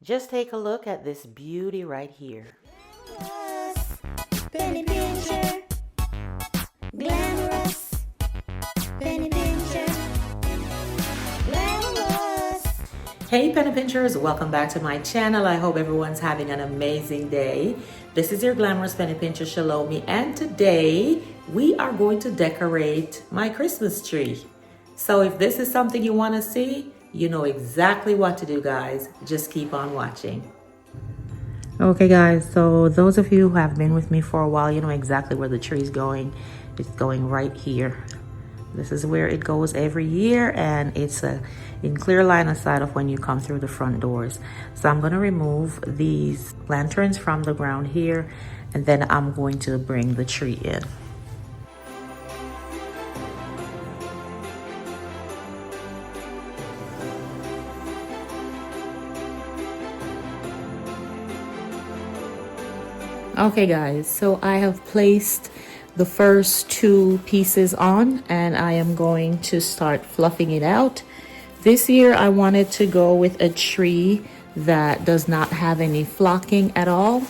Just take a look at this beauty right here. Penny Pincher, glamorous, penny pincher, glamorous. Hey penny pinchers, welcome back to my channel. I hope everyone's having an amazing day. This is your glamorous penny pincher Shalomie, and today we are going to decorate my Christmas tree. So if this is something you want to see, you know exactly what to do, guys. Just keep on watching. Okay guys, so those of you who have been with me for a while, you know exactly where the tree is going. It's going right here. This is where it goes every year, and it's in clear line of sight of when you come through the front doors. So I'm going to remove these lanterns from the ground here, and then I'm going to bring the tree in. Okay guys, so I have placed the first two pieces on, and I am going to start fluffing it out. This year I wanted to go with a tree that does not have any flocking at all,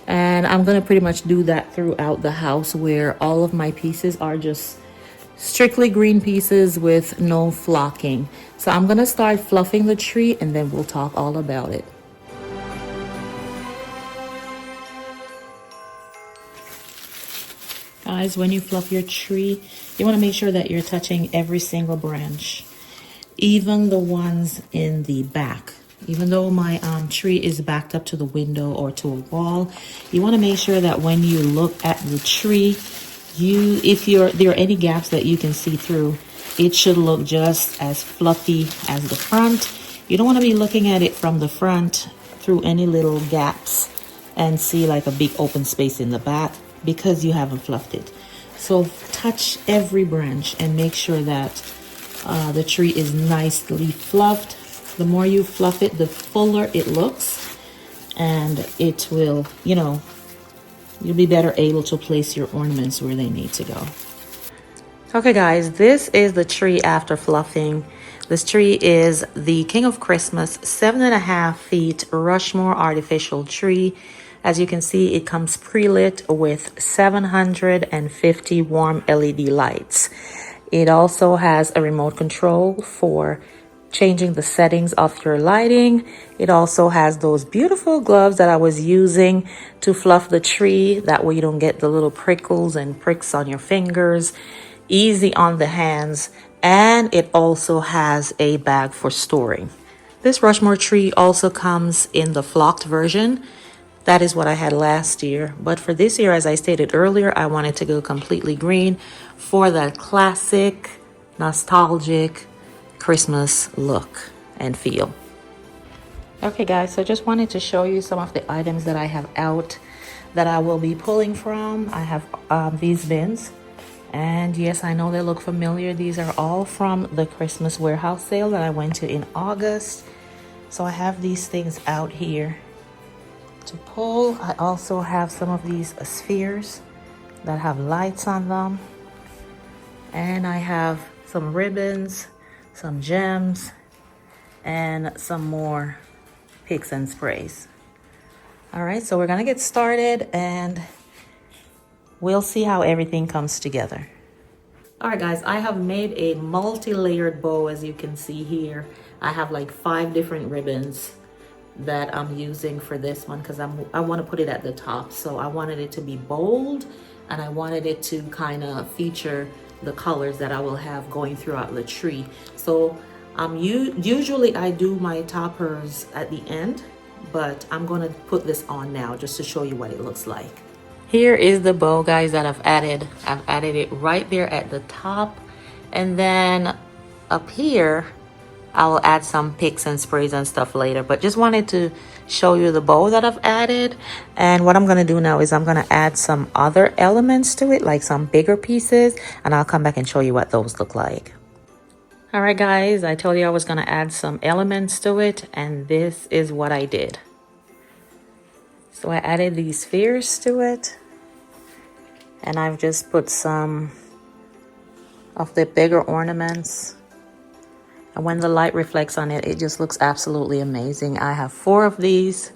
and I'm going to pretty much do that throughout the house, where all of my pieces are just strictly green pieces with no flocking. So I'm going to start fluffing the tree, and then we'll talk all about it. Guys, when you fluff your tree, you want to make sure that you're touching every single branch, even the ones in the back. Even though my tree is backed up to the window or to a wall, you want to make sure that when you look at the tree, if there are any gaps that you can see through, it should look just as fluffy as the front. You don't want to be looking at it from the front through any little gaps and see like a big open space in the back, because you haven't fluffed it. So touch every branch and make sure that the tree is nicely fluffed. The more you fluff it, the fuller it looks, and it will, you'll be better able to place your ornaments where they need to go. Okay guys, this is the tree after fluffing. This tree is the King of Christmas 7.5 feet Rushmore artificial tree. As you can see, it comes pre-lit with 750 warm LED lights. It also has a remote control for changing the settings of your lighting. It also has those beautiful gloves that I was using to fluff the tree. That way you don't get the little prickles and pricks on your fingers. Easy on the hands. And it also has a bag for storing. This Rushmore tree also comes in the flocked version. That is what I had last year. But for this year, as I stated earlier, I wanted to go completely green for that classic, nostalgic Christmas look and feel. Okay guys, so just wanted to show you some of the items that I have out that I will be pulling from. I have these bins. And yes, I know they look familiar. These are all from the Christmas warehouse sale that I went to in August. So I have these things out here to pull. I also have some of these spheres that have lights on them, and I have some ribbons, some gems, and some more picks and sprays. All right, so we're gonna get started and we'll see how everything comes together. All right guys, I have made a multi-layered bow. As you can see here, I have like 5 different ribbons that I'm using for this one, because I want to put it at the top. So I wanted it to be bold, and I wanted it to kind of feature the colors that I will have going throughout the tree. So usually I do my toppers at the end, but I'm going to put this on now just to show you what it looks like. Here is the bow, guys, that I've added. I've added it right there at the top, and then up here I will add some picks and sprays and stuff later, but just wanted to show you the bow that I've added. And what I'm going to do now is I'm going to add some other elements to it, like some bigger pieces, and I'll come back and show you what those look like. All right guys, I told you I was going to add some elements to it, and this is what I did. So I added these spheres to it, and I've just put some of the bigger ornaments. And when the light reflects on it, it just looks absolutely amazing. I have 4 of these.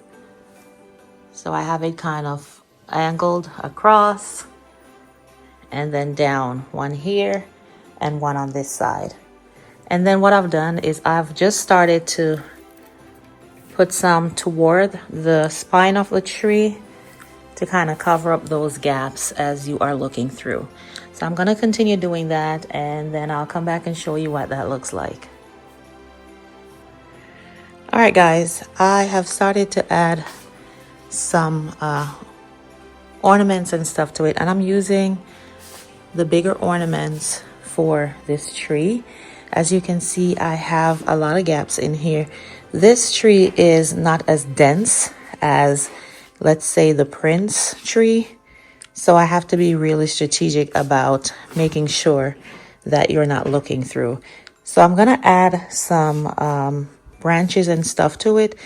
So I have it kind of angled across and then down, one here and one on this side. And then what I've done is I've just started to put some toward the spine of the tree to kind of cover up those gaps as you are looking through. So I'm going to continue doing that, and then I'll come back and show you what that looks like. All right, guys, I have started to add some ornaments and stuff to it, and I'm using the bigger ornaments for this tree. As you can see, I have a lot of gaps in here. This tree is not as dense as, let's say, the Prince tree, so I have to be really strategic about making sure that you're not looking through. So I'm gonna add some branches and stuff to it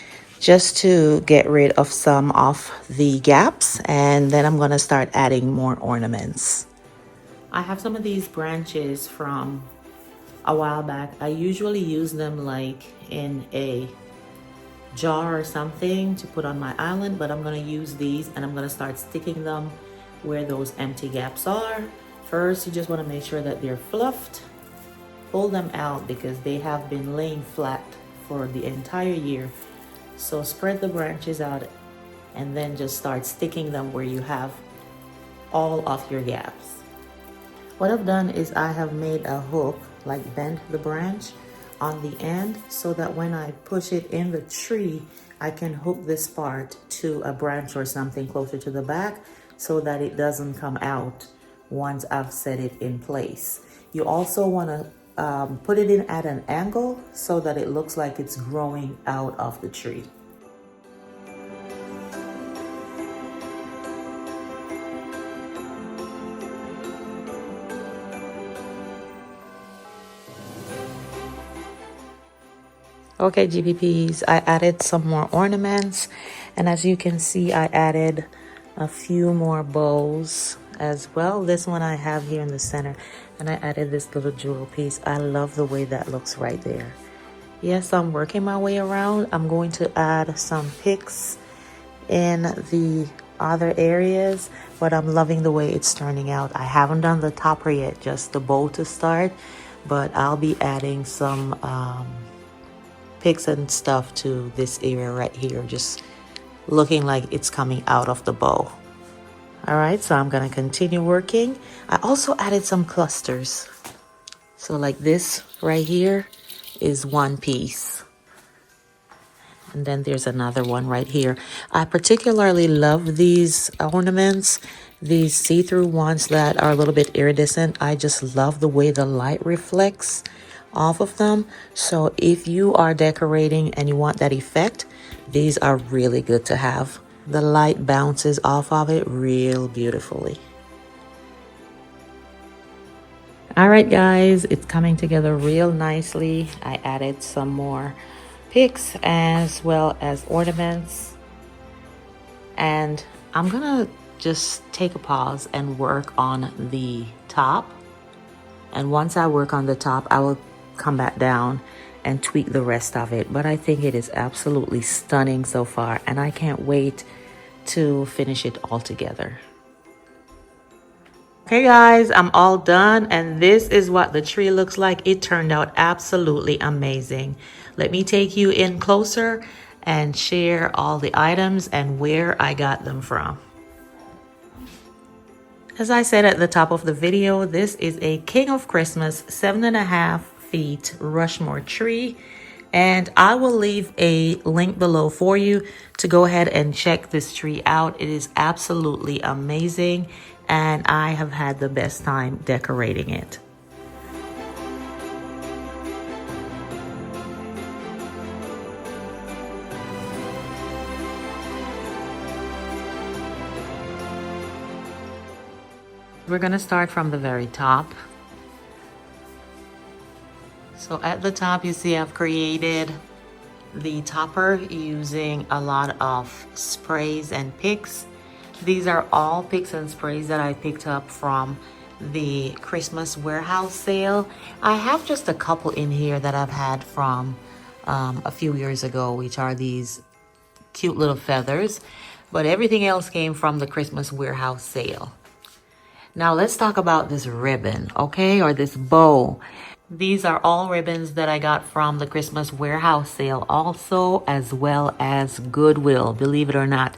just to get rid of some of the gaps, and then I'm gonna start adding more ornaments. I have some of these branches from a while back. I usually use them like in a jar or something to put on my island, but I'm gonna use these and I'm gonna start sticking them where those empty gaps are. First, you just wanna make sure that they're fluffed. Pull them out because they have been laying flat for the entire year. So spread the branches out and then just start sticking them where you have all of your gaps. What I've done is I have made a hook, like bent the branch on the end so that when I push it in the tree, I can hook this part to a branch or something closer to the back so that it doesn't come out once I've set it in place. You also want to put it in at an angle so that it looks like it's growing out of the tree. Okay, GPPs, I added some more ornaments, and as you can see, I added a few more bows as well. This one I have here in the center, and I added this little jewel piece. I love the way that looks right there. Yes, I'm working my way around. I'm going to add some picks in the other areas, but I'm loving the way it's turning out. I haven't done the topper yet, just the bow to start, but I'll be adding some picks and stuff to this area right here, just looking like it's coming out of the bow. All right, so I'm gonna continue working. I also added some clusters. So like this right here is one piece. And then there's another one right here. I particularly love these ornaments, these see-through ones that are a little bit iridescent. I just love the way the light reflects off of them. So if you are decorating and you want that effect, these are really good to have. The light bounces off of it real beautifully. All right, guys, it's coming together real nicely. I added some more picks as well as ornaments, and I'm gonna just take a pause and work on the top. And once I work on the top, I will come back down and tweak the rest of it. But I think it is absolutely stunning so far, and I can't wait to finish it all together. Okay, guys, I'm all done, and this is what the tree looks like. It turned out absolutely amazing. Let me take you in closer and share all the items and where I got them from. As I said at the top of the video, this is a King of Christmas 7.5 feet Rushmore tree, and I will leave a link below for you to go ahead and check this tree out. It is absolutely amazing, and I have had the best time decorating it. We're gonna start from the very top. So at the top, you see I've created the topper using a lot of sprays and picks. These are all picks and sprays that I picked up from the Christmas warehouse sale. I have just a couple in here that I've had from a few years ago, which are these cute little feathers, but everything else came from the Christmas warehouse sale. Now let's talk about this ribbon, okay, or this bow. These are all ribbons that I got from the Christmas warehouse sale also, as well as Goodwill, believe it or not.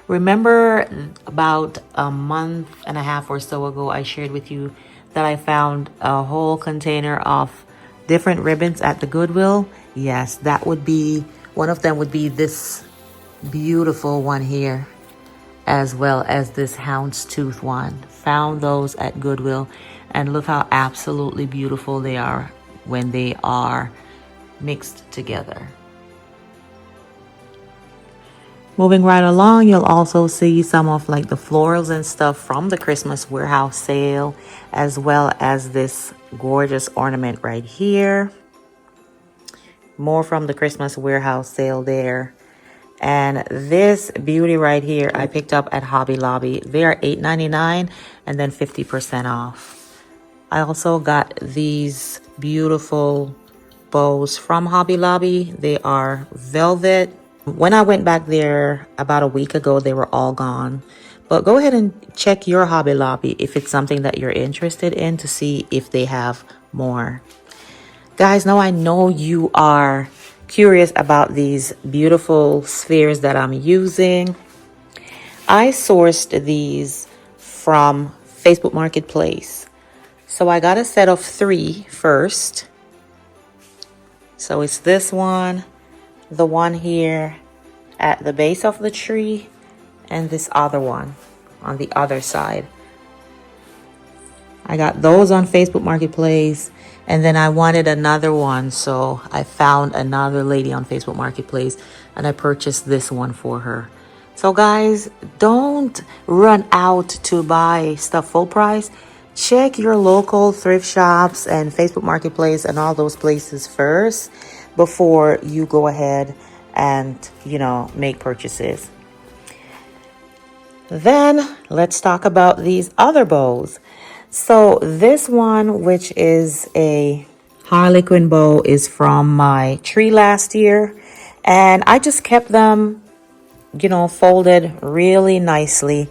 Remember about a month and a half or so ago, I shared with you that I found a whole container of different ribbons at the Goodwill? Yes, that would be, one of them would be this beautiful one here, as well as this houndstooth one. Found those at Goodwill, and look how absolutely beautiful they are when they are mixed together. Moving right along, you'll also see some of like the florals and stuff from the Christmas warehouse sale, as well as this gorgeous ornament right here. More from the Christmas warehouse sale there. And this beauty right here, I picked up at Hobby Lobby. They are $8.99 and then 50% off. I also got these beautiful bows from Hobby Lobby. They are velvet. When I went back there about a week ago, they were all gone. But go ahead and check your Hobby Lobby if it's something that you're interested in, to see if they have more. Guys, now I know you are curious about these beautiful spheres that I'm using. I sourced these from Facebook Marketplace. So I got a set of 3 first. So it's this one, the one here at the base of the tree, and this other one on the other side. I got those on Facebook Marketplace, and then I wanted another one, so I found another lady on Facebook Marketplace and I purchased this one for her. So guys, don't run out to buy stuff full price. Check your local thrift shops and Facebook Marketplace and all those places first before you go ahead and, you know, make purchases. Then let's talk about these other bows. So this one, which is a Harlequin bow, is from my tree last year, and I just kept them, you know, folded really nicely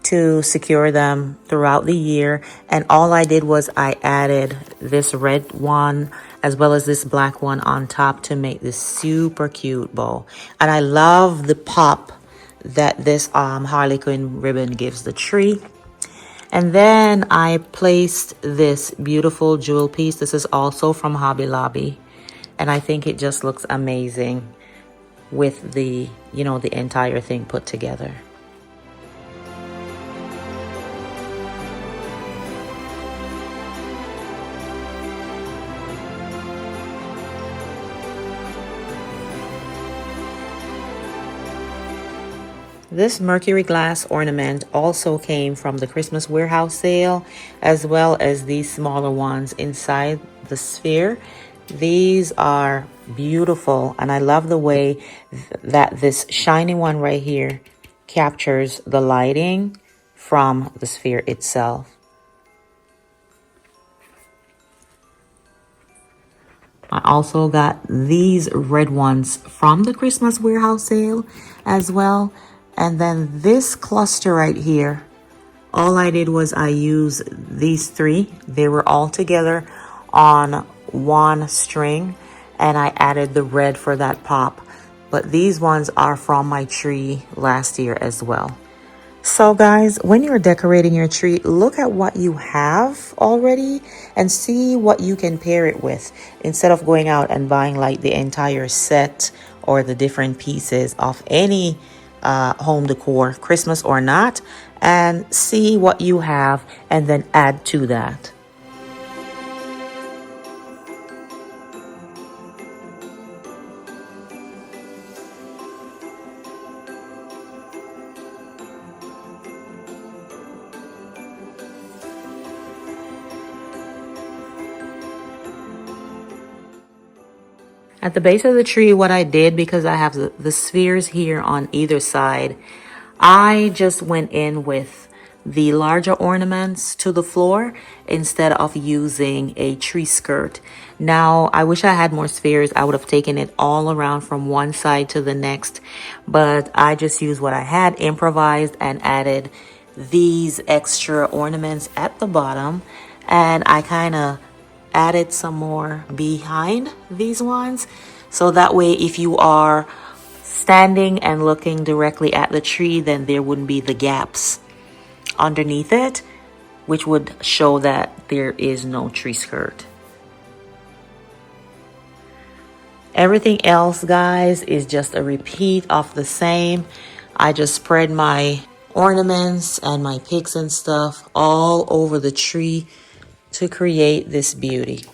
to secure them throughout the year. And all I did was I added this red one as well as this black one on top to make this super cute bow. And I love the pop that this Harlequin ribbon gives the tree. And then I placed this beautiful jewel piece. This is also from Hobby Lobby, and I think it just looks amazing with the, you know, the entire thing put together. This mercury glass ornament also came from the Christmas warehouse sale, as well as these smaller ones inside the sphere. These are beautiful, and I love the way that this shiny one right here captures the lighting from the sphere itself. I also got these red ones from the Christmas warehouse sale as well. And then this cluster right here, all I did was I used these 3. They were all together on one string, and I added the red for that pop. But these ones are from my tree last year as well. So guys, when you're decorating your tree, look at what you have already and see what you can pair it with, instead of going out and buying like the entire set or the different pieces of any home decor, Christmas or not, and see what you have and then add to that. At the base of the tree, what I did, because I have the spheres here on either side, I just went in with the larger ornaments to the floor instead of using a tree skirt. Now, I wish I had more spheres. I would have taken it all around from one side to the next, but I just used what I had, improvised, and added these extra ornaments at the bottom, and I kind of added some more behind these ones, so that way if you are standing and looking directly at the tree, then there wouldn't be the gaps underneath it, which would show that there is no tree skirt. Everything else, guys, is just a repeat of the same. I just spread my ornaments and my picks and stuff all over the tree to create this beauty.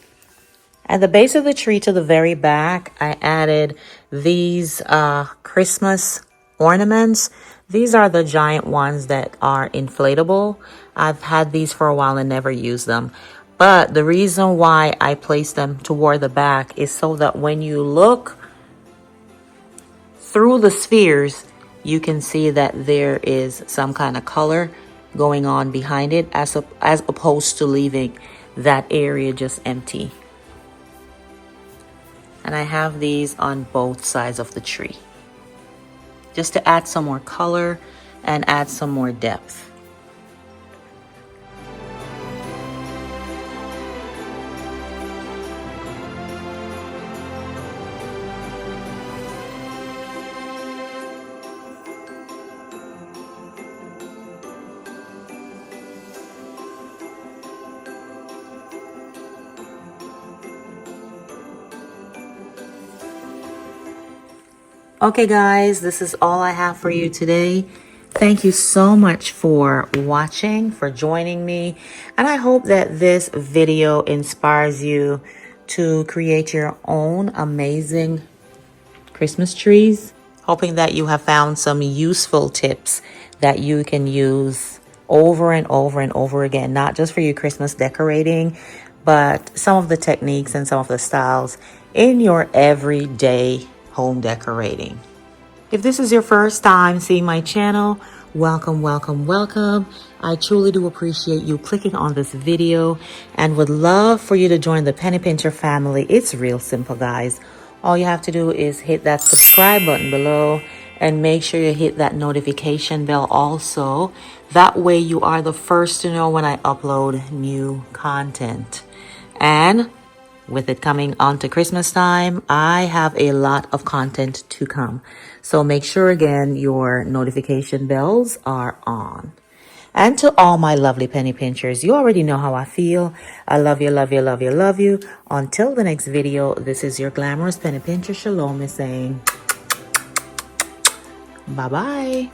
At the base of the tree to the very back, I added these Christmas ornaments. These are the giant ones that are inflatable. I've had these for a while and never used them. But the reason why I placed them toward the back is so that when you look through the spheres, you can see that there is some kind of color going on behind it, as opposed to leaving that area just empty. And I have these on both sides of the tree, just to add some more color and add some more depth. Okay guys, this is all I have for you today. Thank you so much for watching, for joining me, and I hope that this video inspires you to create your own amazing Christmas trees. Hoping that you have found some useful tips that you can use over and over and over again, not just for your Christmas decorating, but some of the techniques and some of the styles in your everyday home decorating. If this is your first time seeing my channel, welcome, welcome, welcome. I truly do appreciate you clicking on this video and would love for you to join the Penny Pincher family. It's real simple, guys. All you have to do is hit that subscribe button below and make sure you hit that notification bell also. That way you are the first to know when I upload new content. And with it coming on to Christmas time, I have a lot of content to come. So make sure again your notification bells are on. And to all my lovely penny pinchers, you already know how I feel. I love you, love you, love you, love you. Until the next video, this is your glamorous penny pincher, ChelomieC, saying bye-bye.